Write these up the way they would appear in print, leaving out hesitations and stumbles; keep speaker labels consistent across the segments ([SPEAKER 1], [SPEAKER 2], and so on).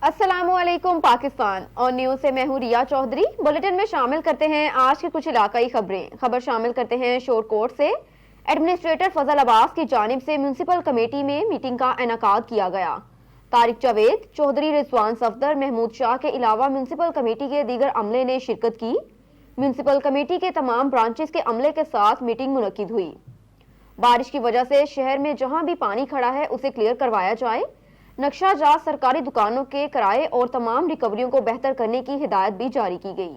[SPEAKER 1] अस्सलामु अलैकुम पाकिस्तान और न्यूज से मैं हूं रिया चौधरी। बुलेटिन में शामिल करते हैं आज की कुछ इलाकाई खबरें। खबर शामिल करते हैं शोरकोट से। एडमिनिस्ट्रेटर फजल अब्बास की जानिब से म्यूनसिपल कमेटी में मीटिंग का इनेकाद किया गया। तारिक जावेद, चौधरी रिजवान सफदर, महमूद शाह के अलावा म्यूनसिपल कमेटी के दीगर अमले ने शिरकत की। म्यूनसिपल कमेटी के तमाम ब्रांचेस के अमले के साथ मीटिंग मुनक्किद हुई। बारिश की वजह से शहर में जहां भी पानी खड़ा है उसे क्लियर करवाया जाए। नक्शा जात सरकारी दुकानों के किराए और तमाम रिकवरियों को बेहतर करने की हिदायत भी जारी की गई।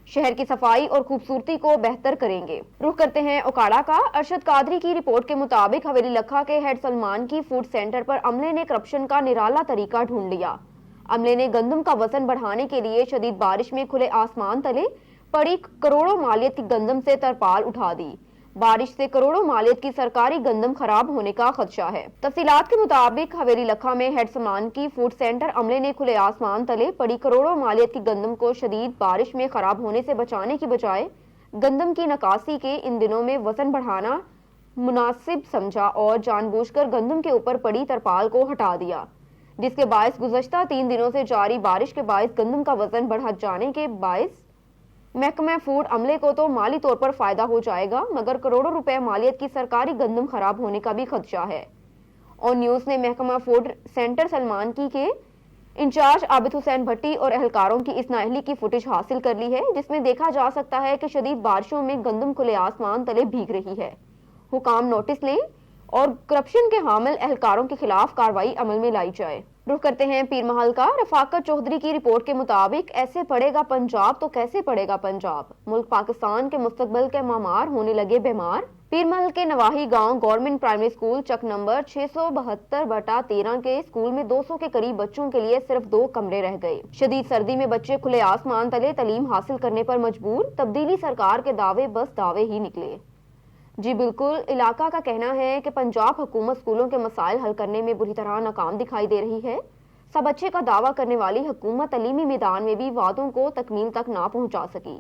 [SPEAKER 1] शहर की सफाई और खूबसूरती को बेहतर करेंगे। रुख करते हैं ओकाड़ा का। अरशद कादरी की रिपोर्ट के मुताबिक हवेली लखा के हेड सलमान की फूड सेंटर पर अमले ने करप्शन का निराला तरीका ढूंढ लिया। अमले ने गंदम का वजन बढ़ाने के लिए शदीद बारिश में खुले आसमान तले पड़ी करोड़ों मालियत की गंदम से तरपाल उठा दी। बारिश से करोड़ों मालियत की सरकारी गंदम खराब होने का खदशा है। तफसीलात के मुताबिक हवेली लखा में हेड सलमान की फूड सेंटर अमले ने खुले आसमान तले पड़ी करोड़ों मालियत की गंदम को शदीद बारिश में खराब होने से बचाने की बजाय गंदम की नकासी के इन दिनों में वजन बढ़ाना मुनासिब समझा और जानबूझकर गंदम के ऊपर पड़ी तरपाल को हटा दिया, जिसके बायस गुज़श्ता 3 दिनों से जारी बारिश के बायस गंदम का वजन बढ़ जाने के बायस महकमा फूड अमले को तो माली तौर पर फायदा हो जाएगा, मगर करोड़ों रुपए मालियत की सरकारी गंदम खराब होने का भी खदशा है। और न्यूज ने महकमा फूड सेंटर सलमान की के इंचार्ज आबिद हुसैन भट्टी और एहलकारों की इस नाअहली की फुटेज हासिल कर ली है, जिसमें देखा जा सकता है कि शदीद बारिशों में गंदम खुले आसमान तले भीग रही है। हुकाम नोटिस लें और करप्शन के हामिल एहलकारों के खिलाफ कार्रवाई अमल में लाई जाए। रुख करते हैं पीर महल का। रफाकत चौधरी की रिपोर्ट के मुताबिक ऐसे पड़ेगा पंजाब तो कैसे पड़ेगा पंजाब। मुल्क पाकिस्तान के मुस्तकबिल के मामार होने लगे बीमार। पीर महल के नवाही गांव गवर्नमेंट प्राइमरी स्कूल चक नंबर 672/13 के स्कूल में 200 के करीब बच्चों के लिए सिर्फ 2 कमरे रह गए। शदीद सर्दी में बच्चे खुले आसमान तले तालीम हासिल करने पर मजबूर। तब्दीली सरकार के दावे बस दावे ही निकले। जी बिल्कुल, इलाका का कहना है कि पंजाब हुकूमत स्कूलों के मसाइल हल करने में बुरी तरह नाकाम दिखाई दे रही है। सब अच्छे का दावा करने वाली हुकूमत तलीमी मैदान में भी वादों को तकमील तक ना पहुंचा सकी।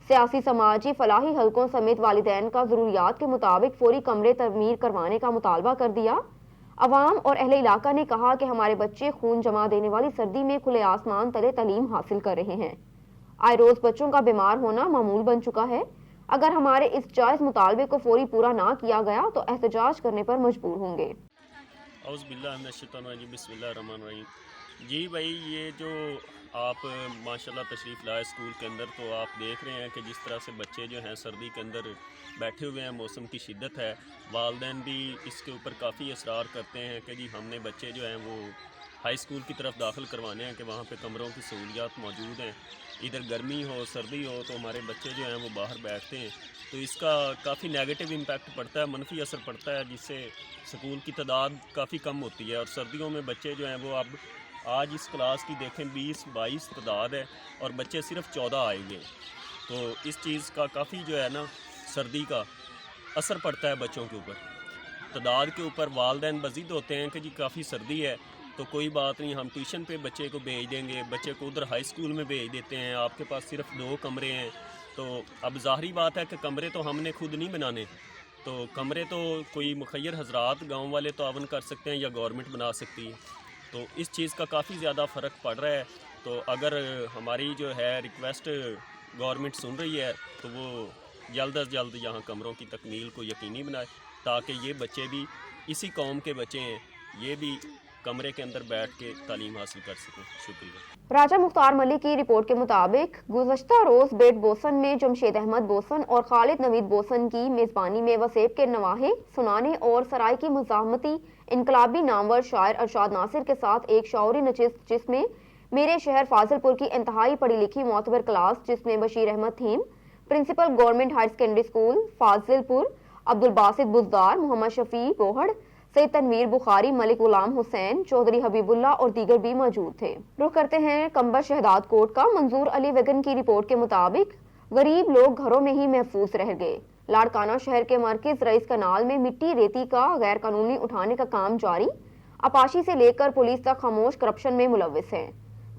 [SPEAKER 1] सियासी, समाजी, फलाही हलकों समेत वालिदैन का जरूरियात के मुताबिक फौरी कमरे तरमीर करवाने का मुतालबा कर दिया। अवाम और अहले इलाका ने कहा कि हमारे बच्चे खून जमा देने वाली सर्दी में खुले आसमान तले तालीम हासिल कर रहे हैं। आए रोज बच्चों का बीमार होना मामूल बन चुका है। अगर हमारे इस जायज मुतालबे को फौरी पूरा ना किया गया तो एहतजाज करने पर मजबूर होंगे।
[SPEAKER 2] जी भाई, ये जो आप माशाल्लाह तशरीफ़ लाए स्कूल के अंदर, तो आप देख रहे हैं कि जिस तरह से बच्चे जो हैं सर्दी के अंदर बैठे हुए हैं, मौसम की शिद्दत है। वालिदैन भी इसके ऊपर काफ़ी इसरार करते हैं कि जी हमने बच्चे जो हैं वो हाई स्कूल की तरफ दाखिल करवाने हैं कि वहाँ पे कमरों की सहूलियात मौजूद हैं। इधर गर्मी हो सर्दी हो तो हमारे बच्चे जो हैं वो बाहर बैठते हैं, तो इसका काफ़ी नेगेटिव इम्पैक्ट पड़ता है, मनफी असर पड़ता है, जिससे स्कूल की तादाद काफ़ी कम होती है। और सर्दियों में बच्चे जो हैं वो अब आज इस क्लास की देखें 20-22 तादाद है और बच्चे सिर्फ 14 आएंगे। तो इस चीज़ का काफ़ी जो है ना सर्दी का असर पड़ता है बच्चों के ऊपर। तादाद के ऊपर वालिदैन बज़िद होते हैं कि जी काफ़ी सर्दी है तो कोई बात नहीं, हम ट्यूशन पे बच्चे को भेज देंगे, बच्चे को उधर हाई स्कूल में भेज देते हैं, आपके पास सिर्फ 2 कमरे हैं। तो अब ज़ाहरी बात है कि कमरे तो हमने खुद नहीं बनाने, तो कमरे तो कोई मुखय्यर हजरात गांव वाले तावन कर सकते हैं या गवर्नमेंट बना सकती है। तो इस चीज़ का काफ़ी ज़्यादा फ़र्क पड़ रहा है। तो अगर हमारी जो है रिक्वेस्ट गवर्नमेंट सुन रही है तो वो जल्द अज जल्द यहाँ कमरों की तकमील को यकीनी बनाए, ताकि ये बच्चे भी इसी कौम के बच्चे हैं, ये भी कमरे के अंदर बैठ के तालीम हासिल कर सकें। शुक्रिया।
[SPEAKER 1] राजा मुख्तार मलिक की रिपोर्ट के मुताबिक गुज़श्ता रोज बेट बोसन में जमशेद अहमद बोसन और खालिद नवीद बोसन की मेजबानी में वसेब के नवाहे सुनाने और सराय की मुजाहमती इनकलाबी नामवर शायर अरशाद नासिर के साथ एक शौरी नशिस्त, जिसमें मेरे शहर फाजिलपुर की इंतहाई पढ़ी लिखी मोतबर क्लास, जिसमें बशीर अहमद थीम, principal government higher secondary school Fazilpur, Abdul Basit Buzdar, Mohammad Shafi Bohar, Syed Tanveer Bukhari, Malik Ghulam Hussain, Chaudhary Habibullah और दीगर भी मौजूद थे। रुख करते हैं कंबर शहदाद कोट का। मंजूर अली वेगन की रिपोर्ट के मुताबिक गरीब लोग घरों में ही महफूज रह गए। लाड़काना शहर के मरकज रईस कनाल में मिट्टी रेती का गैर कानूनी उठाने का काम जारी। अपाशी से लेकर पुलिस तक खामोश करप्शन में मुलविस है।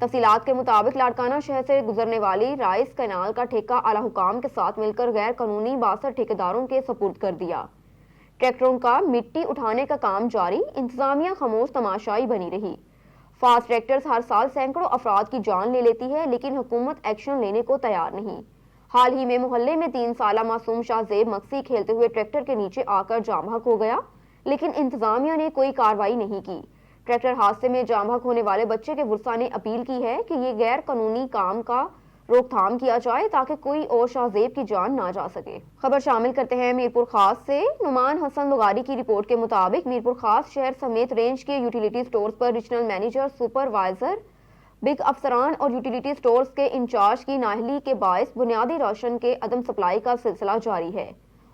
[SPEAKER 1] तफसीलात के मुताबिक लाड़काना शहर से गुजरने वाली राइस कनाल का ठेका आला हुकाम के साथ मिलकर गैर कानूनी 62 ठेकेदारों के सपुर्द कर दिया। ट्रैक्टरों का मिट्टी उठाने का काम जारी। इंतजामिया खामोश तमाशाई बनी रही। فاسٹ ٹریکٹرز ہر سال سینکڑوں افراد کی جان لے لیتی ہے لیکن حکومت ایکشن لینے کو تیار نہیں۔ حال ہی میں محلے میں 3 سالہ معصوم شاہ زیب مکسی کھیلتے ہوئے ٹریکٹر کے نیچے آ کر جاں بحق ہو گیا لیکن انتظامیہ نے کوئی کارروائی نہیں کی۔ ٹریکٹر حادثے میں جاں بحق ہونے والے بچے کے ورثاء نے اپیل کی ہے کہ یہ غیر قانونی کام کا روک تھام کیا جائے تاکہ کوئی اور شاہ زیب کی جان نہ جا سکے۔ خبر شامل کرتے ہیں میرپور خاص سے۔ نعمان حسن لغاری کی رپورٹ کے مطابق میرپور خاص شہر سمیت رینج کے یوٹیلیٹی سٹورز پر ریجنل مینیجر، سپروائزر، بگ افسران اور یوٹیلیٹی سٹورز کے انچارج کی نااہلی کے باعث بنیادی راشن کے عدم سپلائی کا سلسلہ جاری ہے۔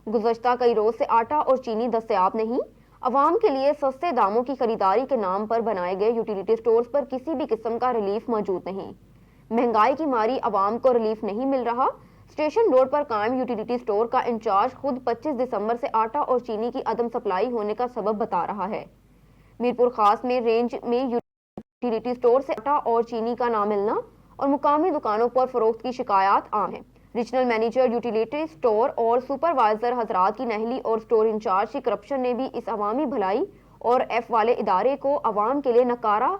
[SPEAKER 1] گزشتہ کئی روز سے آٹا اور چینی دستیاب نہیں۔ عوام کے لیے سستے داموں کی خریداری کے نام پر بنائے گئے یوٹیلیٹی سٹورز پر کسی بھی قسم کا ریلیف موجود نہیں۔ مہنگائی کی ماری عوام کو ریلیف نہیں مل رہا۔ اسٹیشن روڈ پر قائم یوٹیلیٹی سٹور کا انچارج خود 25 دسمبر سے آٹا اور چینی کی عدم سپلائی ہونے کا سبب بتا رہا ہے۔ میرپور خاص میں رینج میں یوٹیلیٹی سٹور سے آٹا اور چینی کا نہ ملنا اور مقامی دکانوں پر فروخت کی شکایات عام ہیں۔ ریجنل مینیجر یوٹیلیٹی سٹور اور سپروائزر حضرات کی نااہلی اور سٹور انچارج کی کرپشن نے بھی اس عوامی بھلائی اور ایف والے ادارے کو عوام کے لیے نکارہ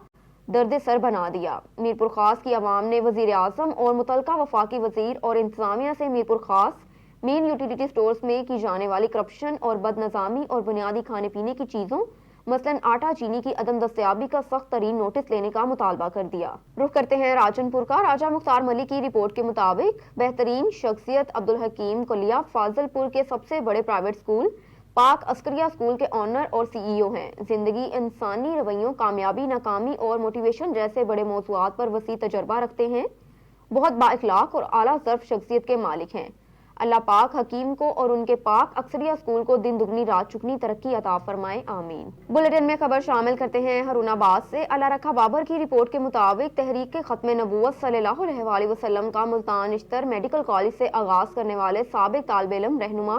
[SPEAKER 1] درد سر بنا دیا۔ میرپور خاص کی عوام نے وزیر اعظم اور متعلقہ وفاقی وزیر اور انتظامیہ سے میرپور خاص مین یوٹیلیٹی سٹورز میں کی جانے والی کرپشن اور بد نظامی اور بنیادی کھانے پینے کی چیزوں مثلاً آٹا چینی کی عدم دستیابی کا سخت ترین نوٹس لینے کا مطالبہ کر دیا۔ رخ کرتے ہیں راجن پور کا۔ راجہ مختار ملک کی رپورٹ کے مطابق بہترین شخصیت عبدالحکیم کلیا فاضل پور کے سب سے بڑے پرائیویٹ اسکول پاک عسکریہ اسکول کے آنر اور سی ای او ہیں۔ زندگی، انسانی رویوں، کامیابی، ناکامی اور موٹیویشن جیسے بڑے موضوعات پر وسیع تجربہ رکھتے ہیں۔ بہت با اخلاق اور اعلیٰ ظرف شخصیت کے مالک ہیں۔ اللہ پاک حکیم کو اور ان کے پاک عسکریہ اسکول کو دن دگنی رات چگنی ترقی عطا فرمائے، آمین۔ بلیٹن میں خبر شامل کرتے ہیں ہرون آباد سے۔ اللہ رکھا بابر کی رپورٹ کے مطابق تحریک ختم نبوت صلی اللہ علیہ وسلم کا ملتان نشتر میڈیکل کالج سے آغاز کرنے والے سابق طالب علم، رہنما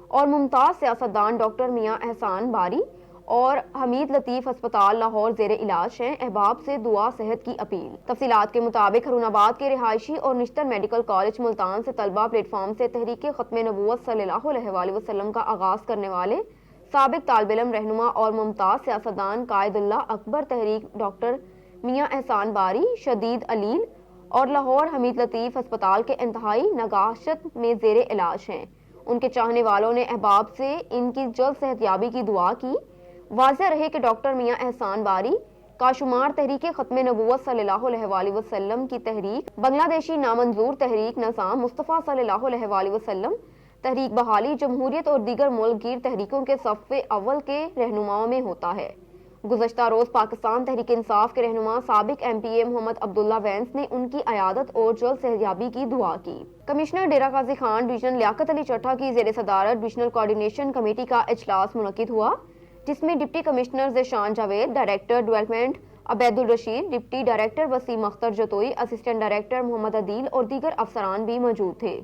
[SPEAKER 1] اور ممتاز سیاستدان ڈاکٹر میاں احسان باری اور حمید لطیف ہسپتال لاہور زیر علاج ہیں۔ احباب سے دعا صحت کی اپیل۔ تفصیلات کے مطابق ہرون آباد کے رہائشی اور نشتر میڈیکل کالج ملتان سے طلبہ پلیٹ فارم سے تحریک ختم نبوت صلی اللہ علیہ وسلم کا آغاز کرنے والے سابق طالب علم، رہنما اور ممتاز سیاستدان قائد اللہ اکبر تحریک ڈاکٹر میاں احسان باری شدید علیل اور لاہور حمید لطیف ہسپتال کے انتہائی نگہشت میں زیر علاج ہیں۔ ان کے چاہنے والوں نے احباب سے ان کی جلد صحتیابی کی دعا کی۔ واضح رہے کہ ڈاکٹر میاں احسان باری کا شمار تحریک ختم نبوت صلی اللہ علیہ وسلم کی تحریک، بنگلہ دیشی نامنظور تحریک نظام مصطفیٰ صلی اللہ علیہ وسلم، تحریک بحالی جمہوریت اور دیگر ملک گیر تحریکوں کے صف اول کے رہنماؤں میں ہوتا ہے۔ گزشتہ روز پاکستان تحریک انصاف کے رہنما سابق ایم پی اے محمد عبداللہ وینس نے ان کی عیادت اور جلد صحتیابی کی دعا کی۔ کمشنر ڈیرہ غازی خان ڈویژن لیاقت علی چٹھا کی زیر صدارت ڈویژنل کوارڈینیشن کمیٹی کا اجلاس منعقد ہوا، جس میں deputy commissioner Zeeshan Javed, director development Ubaid Ur Rasheed, deputy director Waseem Akhtar Jatoi, assistant director Muhammad Adeel اور دیگر افسران بھی موجود تھے۔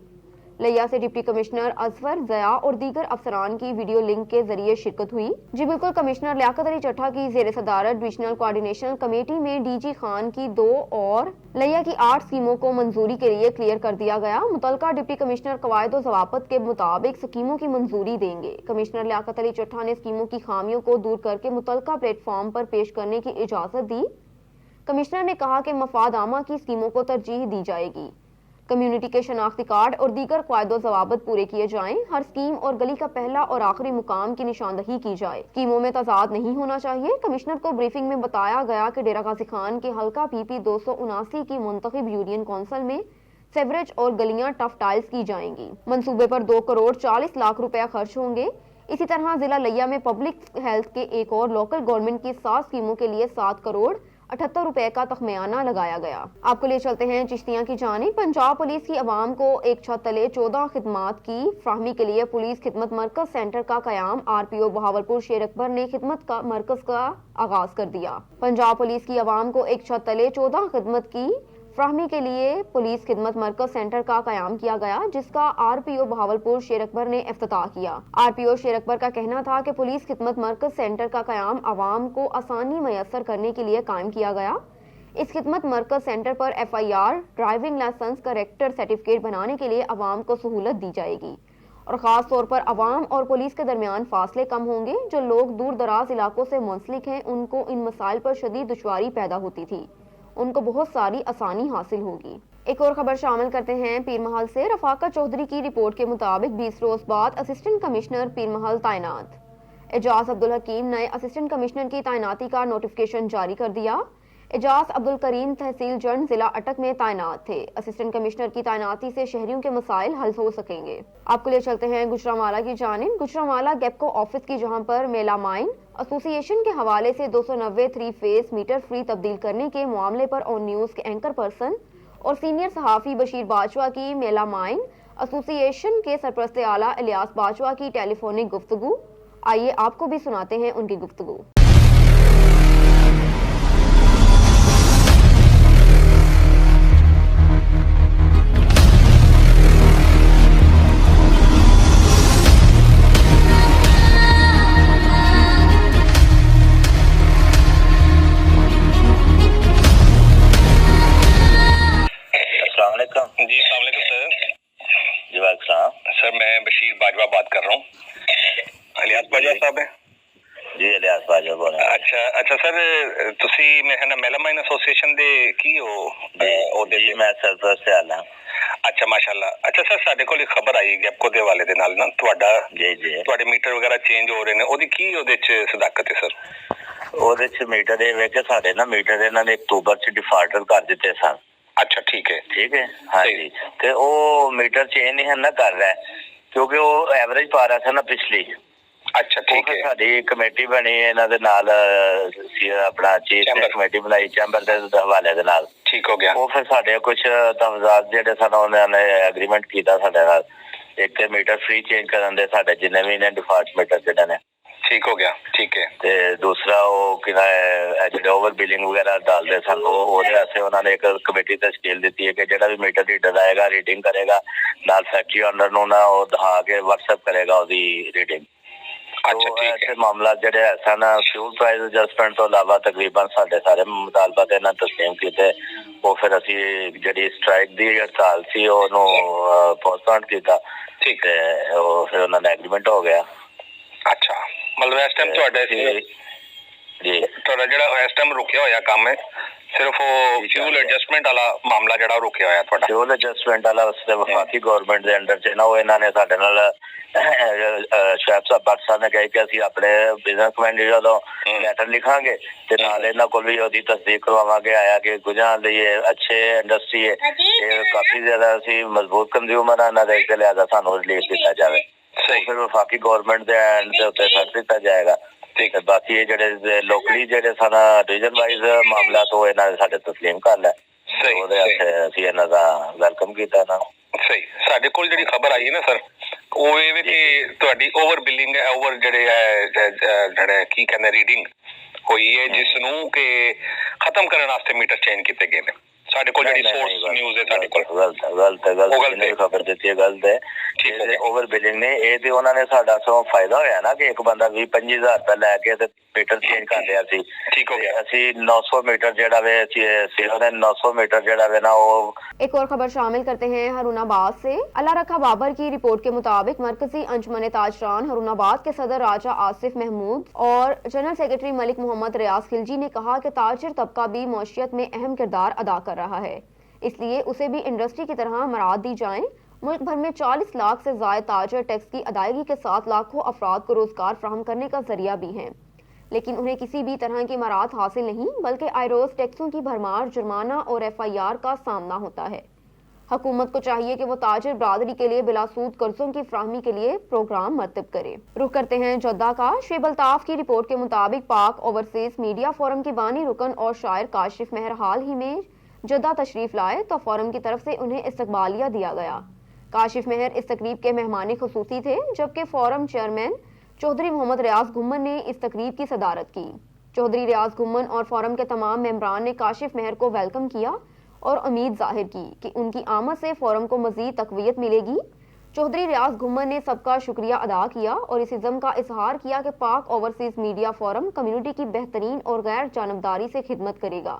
[SPEAKER 1] لیا سے ڈپٹی کمشنر اظفر ضیاء اور دیگر افسران کی ویڈیو لنک کے ذریعے شرکت ہوئی۔ جی بالکل، کمشنر لیاقت علی چٹھا کی زیر صدارت ڈویژنل کوارڈینیشن کمیٹی میں ڈی جی خان کی 2 اور لیا کی 8 اسکیموں کو منظوری کے لیے کلیئر کر دیا گیا۔ متعلقہ ڈپٹی کمشنر قواعد و ضوابط کے مطابق اسکیموں کی منظوری دیں گے۔ کمشنر لیاقت علی چٹھا نے اسکیموں کی خامیوں کو دور کر کے متعلقہ پلیٹ فارم پر پیش کرنے کی اجازت دی۔ کمشنر نے کہا کہ مفاد عامہ کی اسکیموں کو ترجیح دی جائے گی، کمیونٹی کے شناختی کارڈ اور دیگر قواعد و ضوابط پورے کیے جائیں، ہر اسکیم اور گلی کا پہلا اور آخری مقام کی نشاندہی کی جائے، اسکیموں میں تضاد نہیں ہونا چاہیے۔ کمشنر کو بریفنگ میں بتایا گیا کہ ڈیرہ غازی خان کے حلقہ پی پی 279 کی منتخب یونین کونسل میں سیوریج اور گلیاں ٹف ٹائلز کی جائیں گی۔ منصوبے پر 2 کروڑ 40 لاکھ روپے خرچ ہوں گے۔ اسی طرح ضلع لیا میں پبلک ہیلتھ کے ایک اور لوکل گورنمنٹ کی 7 اسکیموں کے لیے 7 کروڑ 78 روپے کا تخمینہ لگایا گیا۔ آپ کو لے چلتے ہیں چشتیاں کی جانب۔ پنجاب پولیس کی عوام کو ایک چھت تلے 14 خدمات کی فراہمی کے لیے پولیس خدمت مرکز سینٹر کا قیام، آر پی او بہاولپور شیر اکبر نے خدمت کا مرکز کا آغاز کر دیا۔ پنجاب پولیس کی عوام کو ایک چھت تلے 14 خدمت کی فراہمی کے لیے پولیس خدمت مرکز سینٹر کا قیام کیا گیا، جس کا آر پی او بہاولپور شیر اکبر نے افتتاح کیا۔ آر پی او شیر اکبر کا کہنا تھا کہ پولیس خدمت مرکز سینٹر کا قیام عوام کو آسانی میسر کرنے کے لیے قائم کیا گیا۔ اس خدمت مرکز سینٹر پر F I R, driving licence, character certificate بنانے کے لیے عوام کو سہولت دی جائے گی और ख़ास तौर पर आवाम और पुलिस के दरमियान फासले कम होंगे। जो लोग दूर दराज इलाकों से मुंसलिक हैं, उनको इन मसाइल पर शदीद दुश्वारी पैदा होती थी, उनको बहुत सारी आसानी हासिल होगी। एक और खबर शामिल करते हैं पीरमहल से। रफाकत चौधरी की रिपोर्ट के मुताबिक 20 रोज बाद असिस्टेंट कमिश्नर पीरमहल तैनात। एजाज अब्दुल हकीम नए असिस्टेंट कमिश्नर की तैनाती का नोटिफिकेशन जारी कर दिया। एजाज अब्दुल करीम तहसील जंड जिला अटक में तैनात थे। असिस्टेंट कमिश्नर की तैनाती से शहरियों के मसाइल हल हो सकेंगे। आपको ले चलते हैं गुजरांवाला की जानिब। गुजरांवाला गैपको ऑफिस की जहां पर मेला माइन एसोसिएशन के हवाले से 290 3 फेज मीटर फ्री तब्दील करने के मामले पर ऑन न्यूज के एंकर पर्सन और सीनियर सहाफी बशीर बाजवा की मेला माइन एसोसिएशन के सरपरस्त आला इलियास बाजवा की टेलीफोनिक गुफ्तगू। आइए आपको भी सुनाते हैं उनकी गुफ्तगू।
[SPEAKER 3] जी अस्सलामुअलैकुम सर। जी वालेकुम सर, मैं बशीर बाजवा बात कर रहा हूँ। इलियास बाजवा साहब है
[SPEAKER 4] जी? इलियास बाजवा बोल रहा।
[SPEAKER 3] अच्छा सर, ਤੁਸੀਂ ਮੈਂ ਹੈ ਨਾ ਮੈਲਾਮਾਈਨ ਐਸੋਸੀਏਸ਼ਨ ਦੇ ਕੀ ਹੋ? ਉਹਦੇ
[SPEAKER 4] ਜੀ ਮੈਂ ਸਰਪ੍ਰਸਤ ਆਲਾ।
[SPEAKER 3] ਅੱਛਾ ਮਾਸ਼ਾਅੱਲਾ। ਅੱਛਾ ਸਰ, ਸਾਡੇ ਕੋਲ ਇੱਕ ਖਬਰ ਆਈ ਗੈਪਕੋ ਦੇ ਹਵਾਲੇ ਦੇ ਨਾਲ ਨਾ, ਤੁਹਾਡੇ ਮੀਟਰ ਵਗੈਰਾ ਚੇਂਜ ਹੋ ਰਹੇ ਨੇ, ਉਹਦੀ ਕੀ ਉਹਦੇ ਚ ਸਦਾਕਤ ਹੈ ਸਰ?
[SPEAKER 4] ਉਹਦੇ ਚ ਮੀਟਰ ਦੇ ਵਿੱਚ ਸਾਡੇ ਨਾ ਮੀਟਰ ਇਹਨਾਂ ਨੇ ਅਕਤੂਬਰ ਚ ਡਿਫਾਲਟਰ ਕਰ ਦਿੱਤੇ ਸਨ।
[SPEAKER 3] अच्छा ठीक है
[SPEAKER 4] हाँ जी। ਤੇ ਉਹ ਮੀਟਰ ਚੇਂਜ ਨਹੀਂ ਹਨ ਨਾ ਕਰ ਰਿਹਾ ਕਿਉਂਕਿ ਉਹ ਐਵਰੇਜ ਪਾ ਰਿਹਾ ਸੀ ਨਾ ਪਿਛਲੀ।
[SPEAKER 3] ਅੱਛਾ ਠੀਕ ਹੈ।
[SPEAKER 4] ਸਾਡੀ ਕਮੇਟੀ ਬਣੀ ਇਹਨਾਂ ਦੇ ਨਾਲ, ਆਪਣਾ ਚੀਫ ਨੇ ਕਮੇਟੀ ਬਣਾਈ ਚੈਂਬਰ ਦੇ ਹਵਾਲੇ ਦੇ ਨਾਲ।
[SPEAKER 3] ਠੀਕ ਹੋ ਗਿਆ।
[SPEAKER 4] ਉਹ ਫਿਰ ਸਾਡੇ ਕੁਝ ਤਫਜ਼ਾਤ ਜਿਹੜੇ ਸਨ ਉਹਨਾਂ ਨੇ ਐਗਰੀਮੈਂਟ ਕੀਤਾ ਸਾਡੇ ਨਾਲ, ਇੱਕ ਮੀਟਰ ਫ੍ਰੀ ਚੇਂਜ ਕਰਨ ਦੇ ਸਾਡੇ ਜਿੰਨੇ ਵੀ ਨੇ ਡਿਫਾਲਟ ਮੀਟਰ ਜਿਹੜੇ ਨੇ।
[SPEAKER 3] ठीक हो गया, ठीक है।
[SPEAKER 4] ਤੇ ਦੂਸਰਾ ਉਹ ਕਿਹਦਾ ਜਿਹੜੇ ਓਵਰ ਬਿਲਿੰਗ ਵਗੈਰਾ ਡਾਲਦੇ ਸਨ, ਉਹਦੇ ਵਾਸਤੇ ਉਹਨਾਂ ਨੇ ਇੱਕ ਕਮੇਟੀ ਤਸ਼ਕੀਲ ਦਿੱਤੀ ਹੈ ਕਿ ਜਿਹੜਾ ਵੀ ਮੀਟਰ ਰੀਡਰ ਆਏਗਾ ਰੀਡਿੰਗ ਕਰੇਗਾ, ਨਾਲ ਫੈਕਟਰੀ ਓਨਰ ਨੂੰ ਨਾ ਉਹ ਦਿਖਾ ਕੇ WhatsApp ਕਰੇਗਾ ਉਹਦੀ ਰੀਡਿੰਗ।
[SPEAKER 3] ਅੱਛਾ ਠੀਕ ਹੈ।
[SPEAKER 4] ਮਾਮਲਾ ਜਿਹੜੇ ਸਨ ਫਿਊਲ ਪ੍ਰਾਈਸ ਐਡਜਸਟਮੈਂਟ ਤੋਂ ਇਲਾਵਾ ਤਕਰੀਬਨ ਸਾਡੇ ਸਾਰੇ ਮੁਤਾਲਬਾਤ ਇਹਨਾਂ ਤਸਲੀਮ ਕੀਤੇ। ਉਹ ਫਿਰ ਅਸੀਂ ਜਿਹੜੀ ਸਟ੍ਰਾਈਕ ਦੀ ਹੜਤਾਲ ਸੀ ਉਹਨੂੰ ਪੋਸਟਪੋਨ ਕੀਤਾ।
[SPEAKER 3] ਠੀਕ
[SPEAKER 4] ਹੈ। ਉਹ ਫਿਰ ਉਹਨਾਂ ਦਾ ਐਗਰੀਮੈਂਟ ਹੋ ਗਿਆ।
[SPEAKER 3] ਅੱਛਾ, ਮਤਲਬ ਇਸ ਟਾਈਮ ਤੁਹਾਡੇ
[SPEAKER 4] ਜੀ
[SPEAKER 3] ਤੁਹਾਡਾ ਜਿਹੜਾ ਇਸ ਟਾਈਮ ਰੁਕਿਆ ਹੋਇਆ ਕੰਮ ਹੈ ਸਿਰਫ ਉਹ ਫਿਊਲ ਐਡਜਸਟਮੈਂਟ ਵਾਲਾ ਮਾਮਲਾ ਜਿਹੜਾ ਰੁਕਿਆ ਹੋਇਆ ਤੁਹਾਡਾ?
[SPEAKER 4] ਫਿਊਲ ਐਡਜਸਟਮੈਂਟ ਵਾਲਾ ਉਸ ਤੇ ਵਫਾਕੀ ਗਵਰਨਮੈਂਟ ਦੇ ਅੰਡਰ ਚ ਨਾ, ਉਹ ਇਹਨਾਂ ਨੇ ਸਾਡੇ ਨਾਲ ਸ਼ਾਇਬ ਸਾਹਿਬ ਭੱਟ ਸਾਹਿਬ ਨੇ ਕਹੀ ਕਿ ਅਸੀਂ ਆਪਣੇ ਬਿਜ਼ਨਸਮੈਨ ਜਦੋਂ ਲੈਟਰ ਲਿਖਾਂਗੇ ਤੇ ਨਾਲ ਇਹਨਾਂ ਕੋਲ ਵੀ ਉਹਦੀ ਤਸਦੀਕ ਕਰਵਾਵਾਂਗੇ ਆਇਆ ਕਿ ਗੁਜਰਾਂ ਲਈ ਇਹ ਅੱਛੇ ਇੰਡਸਟਰੀ ਹੈ, ਇਹ ਕਾਫੀ ਜ਼ਿਆਦਾ ਅਸੀਂ ਮਜ਼ਬੂਤ ਕੰਜ਼ਿਊਮਰ ਆ, ਇਹਨਾਂ ਦੇ ਲਿਹਾਜ਼ਾ ਸਾਨੂੰ ਰਿਲੀਫ ਦਿੱਤਾ ਜਾਵੇ। ਫਿਰ ਵਫਾਕੀ ਗਵਰਨਮੈਂਟ ਦੇ ਐਂਡ ਦੇ ਉੱਤੇ ਛੱਡ ਦਿੱਤਾ ਜਾਏਗਾ। ਠੀਕ ਹੈ। ਬਾਕੀ ਇਹ ਜਿਹੜੇ ਲੋਕਲੀ ਜਿਹੜੇ ਸਨ ਰੀਜਨ ਵਾਈਜ਼ ਮਾਮਲਾ ਤੋਂ ਇਹਨਾਂ ਨੇ ਸਾਡੇ ਤਸਲੀਮ ਕਰ ਲਿਆ। ਉਹਦੇ ਵਾਸਤੇ ਅਸੀਂ ਇਹਨਾਂ ਦਾ ਵੈਲਕਮ ਕੀਤਾ ਨਾ।
[SPEAKER 3] ਸਹੀ। ਸਾਡੇ ਕੋਲ ਜਿਹੜੀ ਖਬਰ ਆਈ ਹੈ ਨਾ ਸਰ, ਉਹ ਇਹ ਵੀ ਕਿ ਤੁਹਾਡੀ ਓਵਰ ਬਿਲਿੰਗ ਹੈ, ਓਵਰ ਜਿਹੜੇ ਕੀ ਕਹਿੰਦੇ ਰੀਡਿੰਗ ਹੋਈ ਹੈ, ਜਿਸ ਨੂੰ ਕਿ ਖਤਮ ਕਰਨ ਵਾਸਤੇ ਮੀਟਰ ਚੇਂਜ ਕੀਤੇ ਗਏ ਨੇ। ਸਾਡੇ ਕੋਲ ਜਿਹੜੀ ਸੋਰਸ ਨਿਊਜ਼ ਹੈ ਸਾਡੇ ਕੋਲ ਗਲਤ
[SPEAKER 4] ਖਬਰ ਦਿੱਤੀ ਹੈ, ਗਲਤ ਹੈ। ਓਵਰ ਬਿਲਿੰਗ ਨੇ ਇਹ ਤੇ ਉਹਨਾਂ ਨੇ ਸਾਡਾ ਸੋ ਫਾਇਦਾ ਹੋਇਆ ਨਾ ਕਿ ਇੱਕ ਬੰਦਾ 20-25 ਹਜ਼ਾਰ ਰੁਪਏ ਲੈ ਕੇ ਤੇ ਮੀਟਰ ਚੇਂਜ ਕਰ ਲਿਆ ਸੀ।
[SPEAKER 3] ਠੀਕ ਹੋ ਗਿਆ।
[SPEAKER 4] ਅਸੀਂ 900 मीटर ਜਿਹੜਾ ਵੇ ਸਿਰੋਂ ਨੇ 900 मीटर ਜਿਹੜਾ ਵੇ ਨਾ ਉਹ।
[SPEAKER 1] एक और खबर शामिल करते हैं हरुणाबाद से। अल्लाह रखा बाबर की रिपोर्ट के मुताबिक मरकजी अंजुमन ताजरान हरुणाबाद के सदर राजा आसिफ महमूद और जनरल सेक्रेटरी मलिक मोहम्मद रियाज खिलजी ने कहा कि ताजिर तबका भी मौशियत में अहम किरदार अदा कर रहा है, इसलिए उसे भी इंडस्ट्री की तरह मराद दी जाएं। मुल्क भर में 40 लाख से ज़ायद ताजर टैक्स की अदायगी के साथ लाखों अफराद को रोजगार फराहम करने का जरिया भी हैं, लेकिन उन्हें किसी भी तरह की मराद हासिल नहीं, बल्कि आयरोज टैक्सों की भरमार, जुर्माना और FIR का सामना होता है। हुकूमत को चाहिए कि वो ताजिर बरादरी के लिए बिलासूद कर्जों की फ्राहमी के लिए प्रोग्राम मरतब करे। रुख करते हैं जद्दा का। शुएब अल्ताफ की रिपोर्ट के मुताबिक पाक ओवरसीज मीडिया फोरम के बानी रुकन और शायर काशिफ मेहर हाल ही में जद्दा तशरीफ लाए तो फोरम की तरफ से उन्हें इस्तकबालिया दिया गया। काशिफ मेहर इस तकरीब के मेहमान खुसूसी थे, जबकि फोरम चेयरमैन चौधरी मोहम्मद रियाज घुम्मन ने इस तकरीब की सदारत की। चौधरी रियाज घुम्मन और फोरम के तमाम मेंबरान ने काशिफ मेहर को वेलकम किया और उम्मीद जाहिर की कि उनकी आमद से फोरम को मजीद तकवीत मिलेगी। चौधरी रियाज घुम्मन ने सबका शुक्रिया अदा किया और इस इज़्म का इजहार किया कि पाक ओवरसीज मीडिया फोरम कम्युनिटी की बेहतरीन और गैर जानबदारी से खिदमत करेगा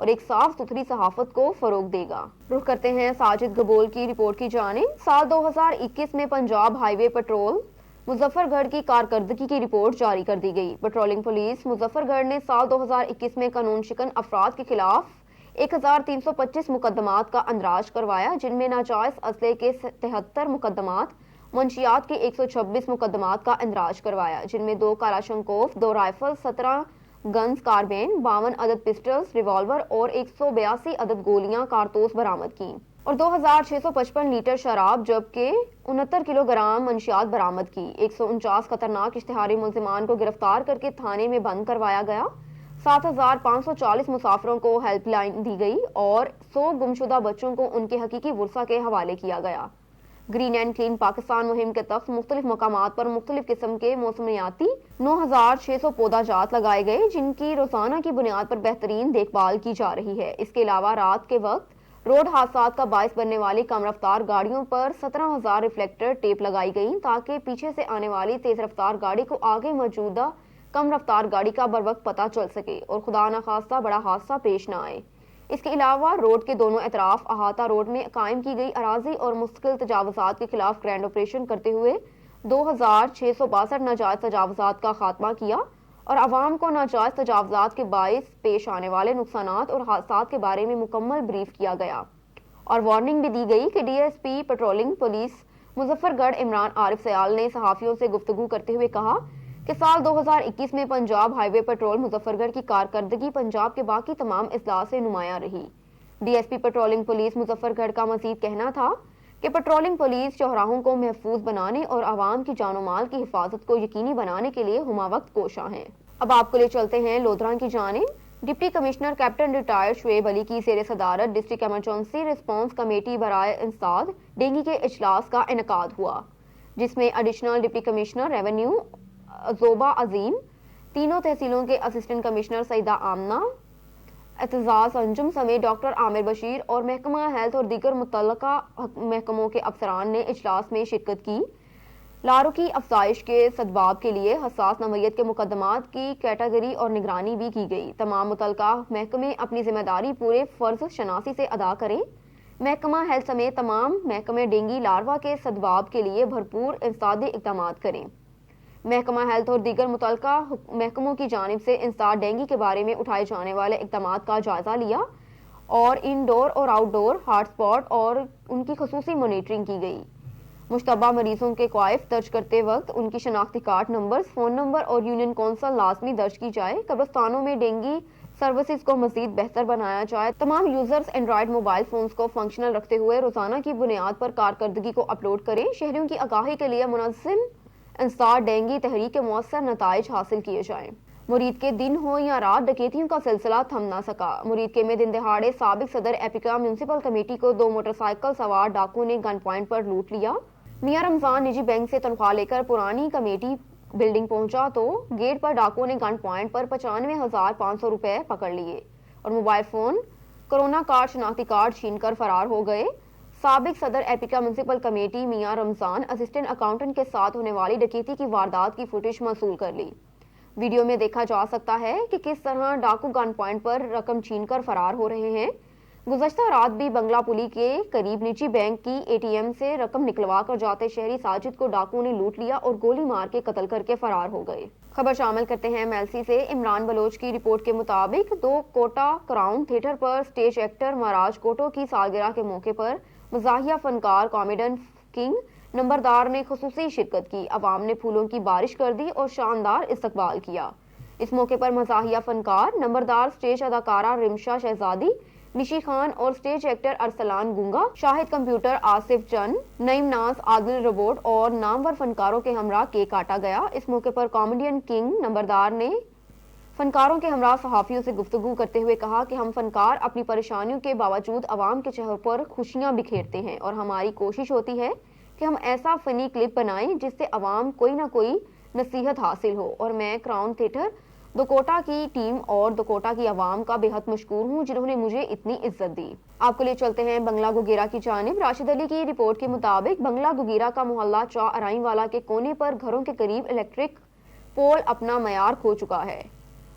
[SPEAKER 1] और एक साफ सुथरी सहाफत को फरोग देगा। रुख करते हैं साजिद गबोल की रिपोर्ट की जानिब। साल 2021 में पंजाब हाईवे पेट्रोल मुजफ्फरगढ़ की कारकर्दगी की रिपोर्ट जारी कर दी गई। पेट्रोलिंग पुलिस मुजफ्फरगढ़ ने साल 2021 में कानून शिकन अफराद के खिलाफ 1325 मुकदमात का अंदराज करवाया, जिनमें नाजायज असले के 73 मुकदमात, मंशियात के 126 मुकदमात का इंदराज करवाया, जिनमें 2 कालाशंकोफ, 2 राइफल, 17 गन्स कारबेन, 52 अदद पिस्टल्स, रिवॉल्वर और 182 अदद गोलियां कारतूस बरामद की और 2655 लीटर शराब जबकि 69 किलोग्राम मंशियात बरामद की। 149 खतरनाक इश्तिहारी मुल्जिमान को गिरफ्तार करके थाने में बंद करवाया गया। 7540 मुसाफिरों को हेल्पलाइन दी गई और 100 गुमशुदा बच्चों को उनके हकीकी वर्सा के हवाले किया गया। ग्रीन एंड क्लीन पाकिस्तान मुहिम के तहत मुख्तलिफ मकामात पर मुख्तलिफ किस्म के मौसमियाती 9600 पौधा जात लगाए गए, जिनकी रोजाना की बुनियाद पर बेहतरीन देखभाल की जा रही है। इसके अलावा रात के वक्त रोड हादसात का बायस बनने वाली कम रफ्तार गाड़ियों पर 17000 रिफ्लेक्टर टेप लगाई गई, ताकि पीछे से आने वाली तेज रफ्तार गाड़ी को आगे मौजूदा कम रफ्तार गाड़ी का बर वक्त पता चल सके और खुदा न खास्ता बड़ा हादसा पेश न आए। इसके अलावा रोड के दोनों अतराफ अहाता रोड में कायम की गई अराजी और मुस्तकिल तजावुजात के खिलाफ ग्रैंड ऑपरेशन करते हुए 2662 नाजायज तजावुजात का खात्मा किया और आवाम को नाजायज तजावुजात के बायस पेश आने वाले नुकसानात और हादसात के बारे में मुकम्मल ब्रीफ किया गया और वार्निंग भी दी गई कि DSP patrolling police Muzaffargarh Imran Arif Sayal ने सहाफियों से गुफ्तगू करते हुए कहा कि साल 2021 में पंजाब हाईवे पेट्रोल मुजफ्फरगढ़ की कारकर्दगी पंजाब के बाकी तमाम अजला से नुमाया रही। डीएसपी पेट्रोलिंग पुलिस मुजफ्फरगढ़ का मजीद कहना था कि पेट्रोलिंग पुलिस चौराहों को महफूज बनाने और आवाम की जानो माल की हिफाजत को यकीनी बनाने के लिए हुमावक्त कोशा है। अब आपको ले चलते हैं लोधरा की जानिब। Deputy commissioner captain retired Shoaib Ali की जेर सदारत डिस्ट्रिक्ट एमरजेंसी रिस्पांस कमेटी बराए इंसदाद डेंगी के इजलास का इनेकाद हुआ, जिसमें additional deputy commissioner revenue Zoba Azeem, तीनों तहसीलों के असिस्टेंट कमिश्नर सईदा आमना, एतजाज अंजुम समेत डॉक्टर आमिर बशीर और महकमा हेल्थ और दीगर मुतल्लका महकमों के अफसरान ने इजलास में शिरकत की। लारू की अफजाइश के सदबाब के लिए हसास नवयत के मुकदमात की कैटेगरी और निगरानी भी की गई। तमाम मुतल्लका महकमे अपनी जिम्मेदारी पूरे फर्ज शनासी से अदा करें। महकमा हेल्थ समेत तमाम महकमे डेंगी लार्वा के सदबाब के लिए भरपूर इंसदादी इक़दाम करें। महकमा हेल्थ और दीगर मुतल्लका महकमों की जानिब से इंसदाद डेंगी के बारे में उठाए जाने वाले इक़दाम का जायजा लिया और इनडोर और आउटडोर हॉटस्पॉट और उनकी खुसूसी मॉनिटरिंग की गई। मुश्तबा मरीजों के क्वाइफ दर्ज करते वक्त उनकी शनाख्ती कार्ड नंबर, फ़ोन नंबर और यूनियन कौंसल लाजमी दर्ज की जाए। कब्रिस्तानों में डेंगी सर्विसेज को मजीद बेहतर बनाया जाए। तमाम यूजर्स एंड्रॉयड मोबाइल फोन्स को फंक्शनल रखते हुए रोजाना की बुनियाद पर कारकर्दगी को अपलोड करें। शहरियों की आगाही के लिए मुनज़्ज़म इंसदाद डेंगी तहरीक के मौसर नताइज हासिल किए जाएं। मुरीद के दिन हो या रात डकैतियों का सिलसिला थम ना सका। मुरीद के में दिन दहाड़े साबिक सदर एपिका म्यूनसिपल कमेटी को 2 मोटरसाइकिल सवार डाकू ने गन पॉइंट पर लूट लिया। मियां रमजान निजी बैंक से तनख्वाह लेकर पुरानी कमेटी बिल्डिंग पहुंचा तो गेट पर डाकू ने गन पॉइंट पर 95,500 रुपए पकड़ लिए और मोबाइल फोन, कोरोना कार्ड, शनाख्ती कार्ड छीनकर फरार हो गए। साबिक सदर एपिका municipal committee Mian Ramzan assistant accountant के साथ होने वाली डकैती की वारदात की फुटेज मौसूल कर ली। वीडियो में देखा जा सकता है कि किस तरह डाकू गन पॉइंट पर रकम छीनकर फरार हो रहे हैं। गुज़श्ता रात भी बंगला पुली के करीब निजी बैंक की एटीएम से रकम निकलवा कर जाते शहरी साजिद को डाकू ने लूट लिया और गोली मार के कत्ल करके फरार हो गए। खबर शामिल करते हैं मेलसी से। इमरान बलोच की रिपोर्ट के मुताबिक 2 कोटा क्राउन थिएटर पर स्टेज एक्टर महाराज कोटो की सालगिरह के मौके पर मज़ाहिया फनकार कॉमेडियन किंग नंबरदार ने खुसूसी शिरकत की। अवाम ने फूलों की बारिश कर दी और शानदार इस्तकबाल किया। इस मौके पर मज़ाहिया फनकार नंबरदार, स्टेज अदाकारा रिमशा शहजादी, निशी खान और stage actor Arsalan Goonga, Shahid Computer Asif Chand, Naeem Naz, Adil robot और नामवर फनकारों के हमरा केक काटा गया। इस मौके पर कॉमेडियन किंग नंबरदार ने फनकारों के हमरा सहाफियों से गुफ्तगू करते हुए कहा कि हम फनकार अपनी परेशानियों के बावजूद अवाम के चेहरों पर खुशियां बिखेरते हैं और हमारी कोशिश होती है कि हम ऐसा फनी क्लिप बनाएं जिससे अवाम कोई ना कोई नसीहत हासिल हो। और मैं क्राउन थिएटर दुकोटा की टीम और दुकोटा की आवाम का बेहद मशकूर हूँ जिन्होंने मुझे इतनी इज्जत दी। आपको ले चलते हैं बंगला गुगेरा की जानिब। राशिद अली की रिपोर्ट के मुताबिक बंगला गुगेरा का मोहल्ला चा अराई वाला के कोने पर घरों के करीब इलेक्ट्रिक पोल अपना मयार खो चुका है।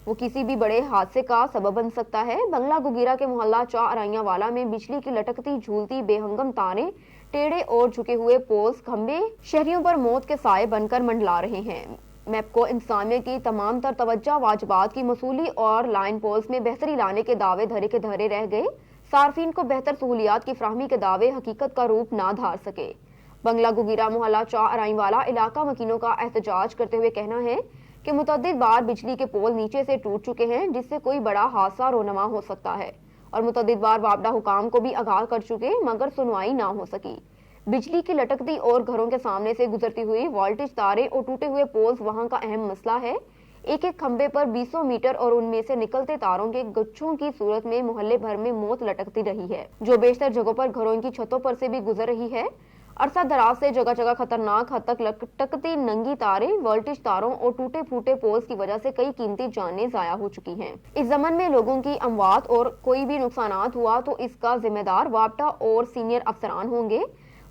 [SPEAKER 1] वो किसी भी बड़े हादसे का सबब बन सकता है। बंगला गुगीरा के मोहल्ला चा अराइयां वाला में बिजली की लटकती झूलती बेहंगम तारें, टेढ़े और झुके हुए पोल्स खंबे शहरियों पर मौत के साए बनकर मंडला रहे हैं। मैपको इंतजामिया की तमाम तर तवज्जो वाजबात की मसूली और लाइन पोल्स में बेहतरी लाने के दावे धरे के धरे रह गए। सार्फिन को बेहतर सहूलियात की फ्राहमी के दावे हकीकत का रूप ना धार सके। बंगला गुगीरा मोहल्ला चा अराइयां वाला इलाका मकीनों का एहतजाज करते हुए कहना है कि मुतअद्दिद बार बिजली के पोल नीचे से टूट चुके हैं, जिससे कोई बड़ा हादसा रोनमा हो सकता है, और मुतअद्दिद बार वापडा हुकाम को भी आगाह कर चुके मगर सुनवाई ना हो सकी। बिजली की लटकती और घरों के सामने से गुजरती हुई वोल्टेज तारे और टूटे हुए पोल्स वहां का अहम मसला है। एक एक खंबे पर 200 मीटर और उनमें से निकलते तारों के गुच्छों की सूरत में मोहल्ले भर में मौत लटकती रही है, जो बेशतर जगहों पर घरों की छतों पर से भी गुजर रही है। अरसा दराज से जगह जगह खतरनाक हद तक लटकती नंगी तारें, वोल्टेज तारों और टूटे फूटे पोल्स की वजह से कई कीमती जानें जाया हो चुकी हैं। इस जमन में लोगों की अमवात और कोई भी नुकसानात हुआ तो इसका जिम्मेदार वापडा और सीनियर अफसरान होंगे।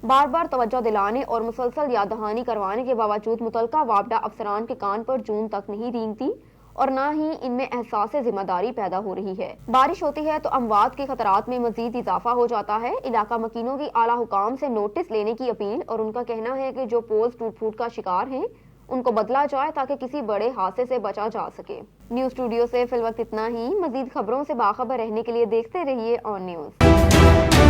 [SPEAKER 1] बार बार तवज्जो दिलाने और मुसलसल याद दहानी करवाने के बावजूद मुतलका वापडा अफसरान के कान पर जून तक नहीं रेंगती और न ही इनमें एहसास जिम्मेदारी पैदा हो रही है। बारिश होती है तो अमवात के खतरात में मजीद इजाफा हो जाता है। इलाका मकीनों की आला हुकाम से नोटिस लेने की अपील, और उनका कहना है कि जो पोल्स टूट फूट का शिकार हैं उनको बदला जाए ताकि किसी बड़े हादसे से बचा जा सके। न्यूज स्टूडियो से फिल वक्त इतना ही। मजीद खबरों से बाखबर रहने के लिए देखते रहिए ऑन न्यूज।